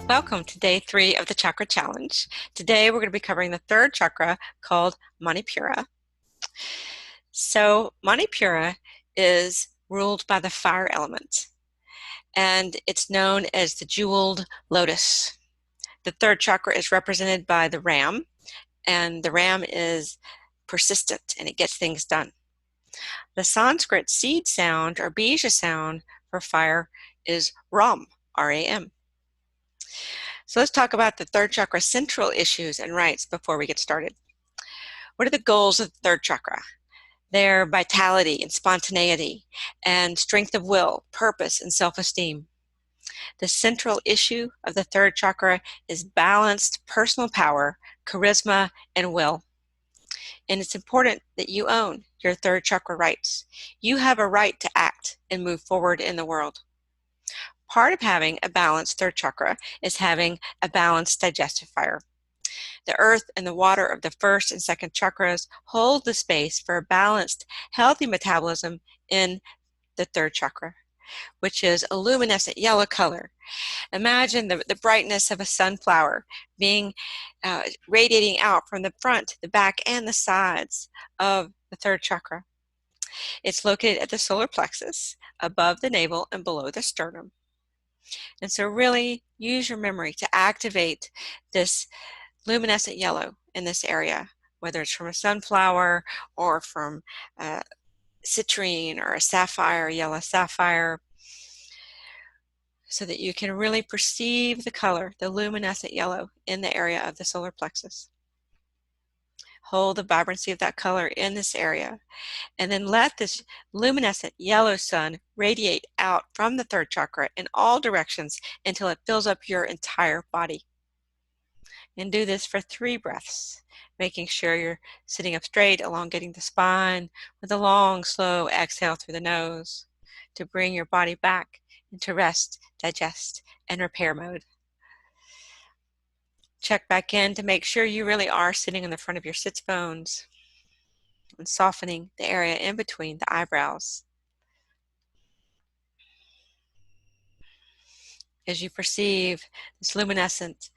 Welcome to day 3 of the Chakra Challenge. Today we're going to be covering the third chakra called Manipura. So Manipura is ruled by the fire element, and it's known as the jeweled lotus. The third chakra is represented by the ram, and the ram is persistent and it gets things done. The Sanskrit seed sound or bija sound for fire is Ram, R-A-M. So let's talk about the third chakra central issues and rights before we get started. What are the goals of the third chakra? They're vitality and spontaneity and strength of will, purpose, and self-esteem. The central issue of the third chakra is balanced personal power, charisma, and will. And it's important that you own your third chakra rights. You have a right to act and move forward in the world. Part of having a balanced third chakra is having a balanced digestive fire. The earth and the water of the first and second chakras hold the space for a balanced, healthy metabolism in the third chakra, which is a luminescent yellow color. Imagine the brightness of a sunflower being radiating out from the front, the back, and the sides of the third chakra. It's located at the solar plexus, above the navel and below the sternum. And so really use your memory to activate this luminescent yellow in this area, whether it's from a sunflower or from citrine or a sapphire, yellow sapphire, so that you can really perceive the color, the luminescent yellow in the area of the solar plexus. Hold the vibrancy of that color in this area, and then let this luminescent yellow sun radiate out from the third chakra in all directions until it fills up your entire body. And do this for 3 breaths, making sure you're sitting up straight, elongating the spine with a long, slow exhale through the nose to bring your body back into rest, digest, and repair mode. Check back in to make sure you really are sitting in the front of your sits bones and softening the area in between the eyebrows. As you perceive this luminescent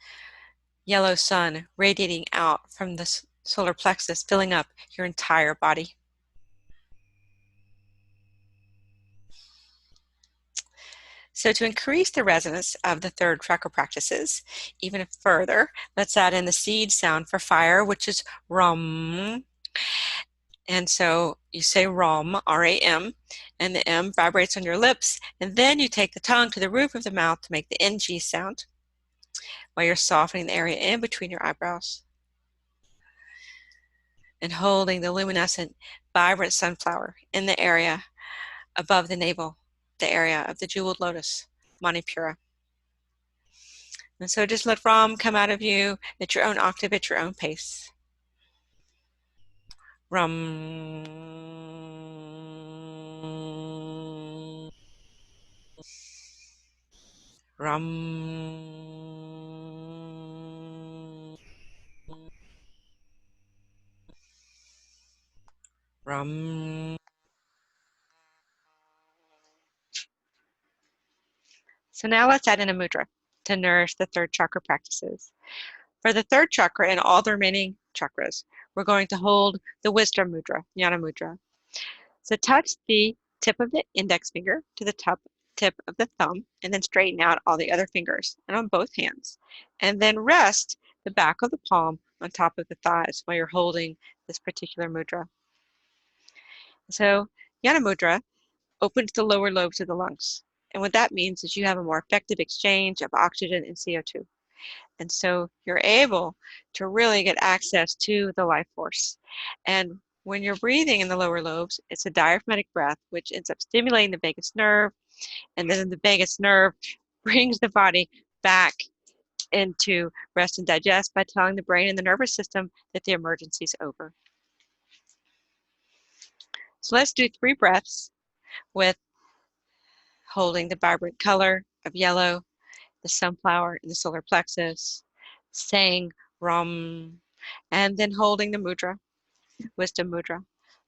yellow sun radiating out from the solar plexus, filling up your entire body. So to increase the resonance of the third chakra practices even further, let's add in the seed sound for fire, which is Ram. And so you say Ram, R-A-M, and the M vibrates on your lips, and then you take the tongue to the roof of the mouth to make the NG sound while you're softening the area in between your eyebrows and holding the luminescent, vibrant sunflower in the area above the navel, the area of the jeweled lotus, Manipura. And so just let Ram come out of you at your own octave, at your own pace. Ram. Ram. Ram. So now let's add in a mudra to nourish the third chakra practices. For the third chakra and all the remaining chakras, we're going to hold the wisdom mudra, jnana mudra. So touch the tip of the index finger to the tip of the thumb, and then straighten out all the other fingers and on both hands. And then rest the back of the palm on top of the thighs while you're holding this particular mudra. So jnana mudra opens the lower lobes of the lungs. And what that means is you have a more effective exchange of oxygen and CO2. And so you're able to really get access to the life force. And when you're breathing in the lower lobes, it's a diaphragmatic breath, which ends up stimulating the vagus nerve. And then the vagus nerve brings the body back into rest and digest by telling the brain and the nervous system that the emergency is over. So let's do 3 breaths with holding the vibrant color of yellow, the sunflower in the solar plexus, saying Ram, and then holding the mudra, wisdom mudra,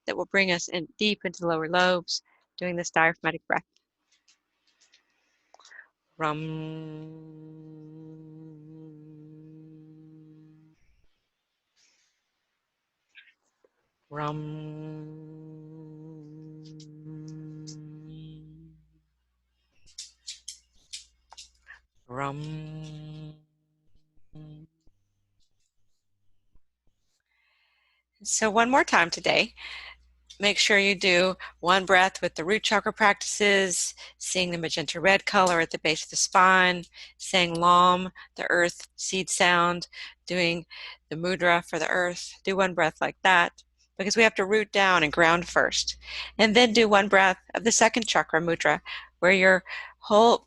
that will bring us in deep into the lower lobes, doing this diaphragmatic breath. Ram. Rum. Rum. So one more time today. Make sure you do one breath with the root chakra practices, seeing the magenta red color at the base of the spine, saying Lam, the earth seed sound, doing the mudra for the earth. Do one breath like that because we have to root down and ground first. And then do one breath of the second chakra mudra where you're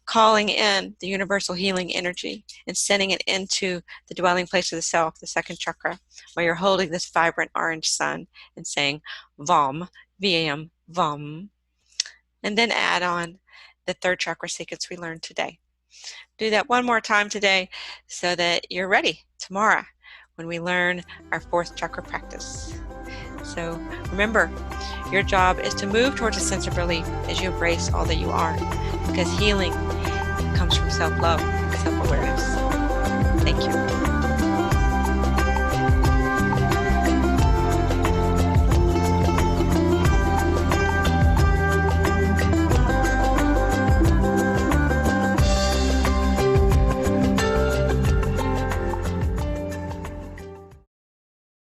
calling in the universal healing energy and sending it into the dwelling place of the self, the second chakra, where you're holding this vibrant orange sun and saying Vam, V-A-M, Vam, and then add on the third chakra sequence we learned today. Do that one more time today so that you're ready tomorrow when we learn our fourth chakra practice. So remember, your job is to move towards a sense of relief as you embrace all that you are, because healing comes from self-love and self-awareness. Thank you.